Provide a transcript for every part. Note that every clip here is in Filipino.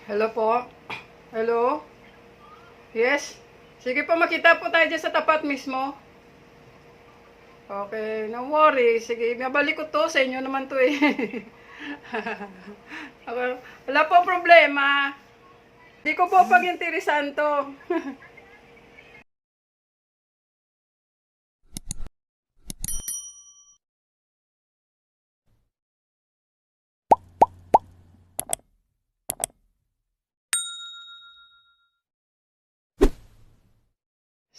Hello po. Hello? Yes? Sige po, makita po tayo dyan sa tapat mismo. Okay, no worry. Sige, mabalik ko to. Sa inyo naman to eh. Okay. Wala po problema. Di ko po pag-interesan to.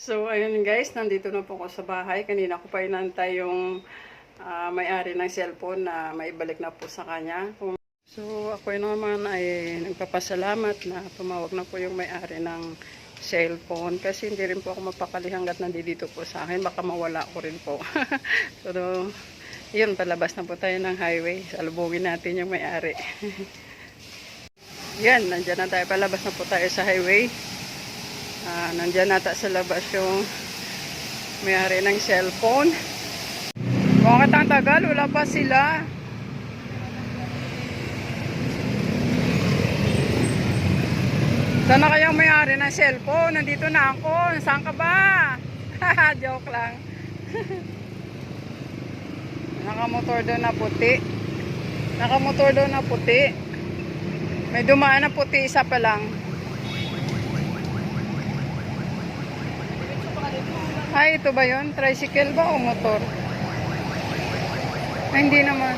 So, ayun guys, nandito na po ako sa bahay. Kanina ko pa inantay yung may-ari ng cellphone na maibalik na po sa kanya. So, ako naman ay nagpapasalamat na tumawag na po yung may-ari ng cellphone. Kasi hindi rin po ako mapakali hanggat nandito po sa akin. Baka mawala ko rin po. So, yun, palabas na po tayo ng highway. Salubungin natin yung may-ari. Yan, nandyan na tayo. Palabas na po tayo sa highway. Nandyan nata sa labas yung may-ari ng cellphone. Bakit ang tagal? Wala pa sila. Saan na kayang may-ari ng cellphone? Nandito na ako. Saan ka ba? Joke lang. Nakamotor doon na puti. Nakamotor doon na puti. May dumaan na puti, isa pa lang. Ay, ito ba yun? Tricycle ba o motor? Ay, hindi naman.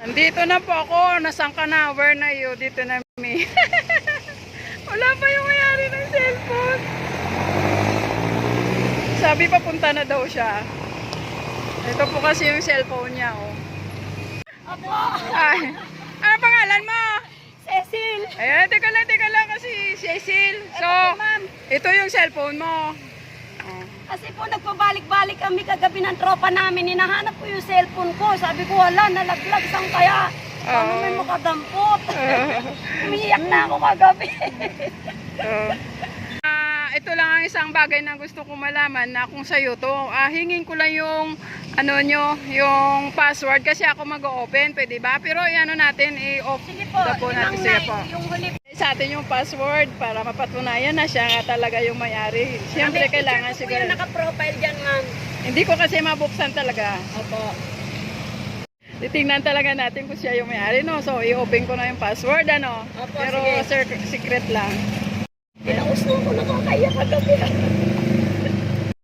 Nandito na po ako. Nasaan ka na? Where na you? Dito na me. Wala pa yung mayari ng cellphone. Sabi papunta na daw siya. Ito po kasi yung cellphone niya, oh. Opo. Ay, ano pangalan mo? Cecil. Ayan, teka lang kasi Cecil. So, ito yung cellphone mo. Oh. Kasi po nagpabalik-balik kami kagabi ng tropa namin. Hinahanap ko yung cellphone ko. Sabi ko wala, nalaglag. Saan kaya? Paano may makadampot? Umiiyak na ako kagabi. Ito lang ang isang bagay na gusto ko malaman na kung sa'yo to. Hingin ko lang yung ano nyo, yung password kasi ako mag-open, pwede ba? Pero ano natin, i-off Sige po, natin. Sige po. yung huli. Sa atin yung password para mapatunayan na siya nga talaga yung may-ari. Siyempre kailangan siguro. Yung naka-profile dyan, ma'am. Hindi ko kasi mabuksan talaga. Opo. Titingnan talaga natin kung siya yung may-ari, no? So, i-open ko na yung password, ano? Opo, pero secret lang. Pinaus na ako, nakakaya kagabi.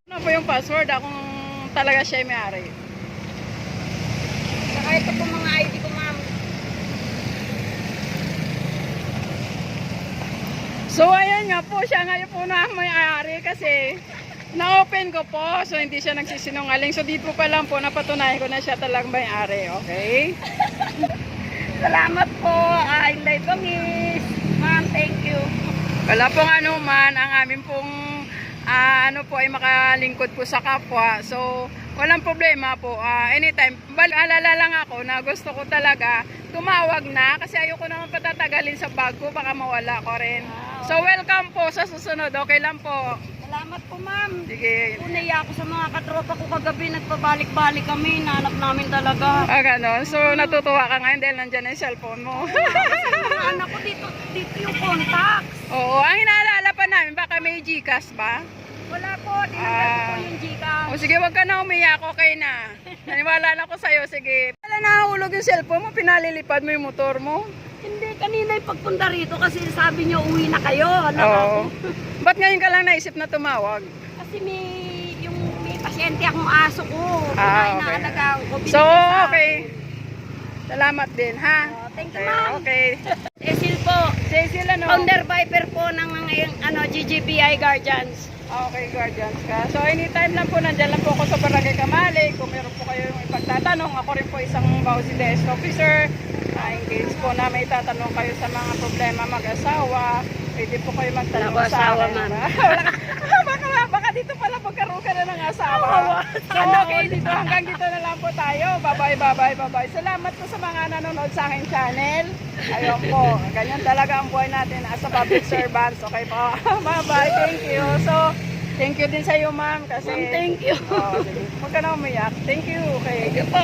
Ano po yung password? Kung talaga siya yung may-ari. Saka ito po mga ID ko, ma'am. So, ayan nga po, siya ngayon po na may-ari kasi na-open ko po. So, hindi siya nagsisinungaling. So, dito pa lang po, napatunayan ko na siya talagang may-ari. Okay? Salamat po. I love you, miss. Ma'am, thank you. Wala pong ano man, ang amin pong ano po ay makalingkod po sa kapwa. So, walang problema po. Anytime, alala lang ako na gusto ko talaga tumawag na kasi ayoko naman patatagalin sa bag ko, baka mawala ko rin. So, welcome po sa susunod. Okay lang po. Salamat po, ma'am. Sige. Unaya ako sa mga katropa ko kagabi, nagpabalik-balik kami, nahanap namin talaga. Ganon. So, natutuwa ka ngayon dahil nandyan na yung cellphone mo. Mga anak ko dito yung contacts. Oo, ang inaalala pa namin, baka may Gcash ba? Wala po, tinanggal ko po yung Gcash. O sige, wag ka na umiyak, okay na. Naniwala na ko sa'yo, sige. Wala nahulog yung cellphone mo, pinalilipad mo yung motor mo. Hindi, kanina yung pagpunta rito kasi sabi niyo uwi na kayo. Oo. Ba't ngayon ka lang naisip na tumawag? Kasi may pasyente akong aso ko. Inaalagaan ko. So, okay. Salamat din, ha? Thank you, ma'am. Okay. Cecil po. Cecil, ano? Founder Viper po ng GGBI Guardians. Okay, guardians ka. So, anytime lang po, nandyan lang po ako sa Barangay Kamali. Kung meron po kayo yung ipagtatanong, ako rin po isang Bausi Desk Officer. In case po na may tatanong kayo sa mga problema mag-asawa, pwede po kayo magtanong sa akin. Baka dito pala magkaroon ka na ng asawa. So, okay, dito, hanggang dito na lang po tayo. Bye-bye. Salamat po sa mga nanonood sa aking channel. Ayun po, ganyan talaga ang buhay natin as a public servants. Okay po. Bye-bye, thank you. So, thank you din sa iyo, ma'am. Kasi, Ma'am, thank you. Huwag ka na umiyak. Thank you. Okay. Thank you po.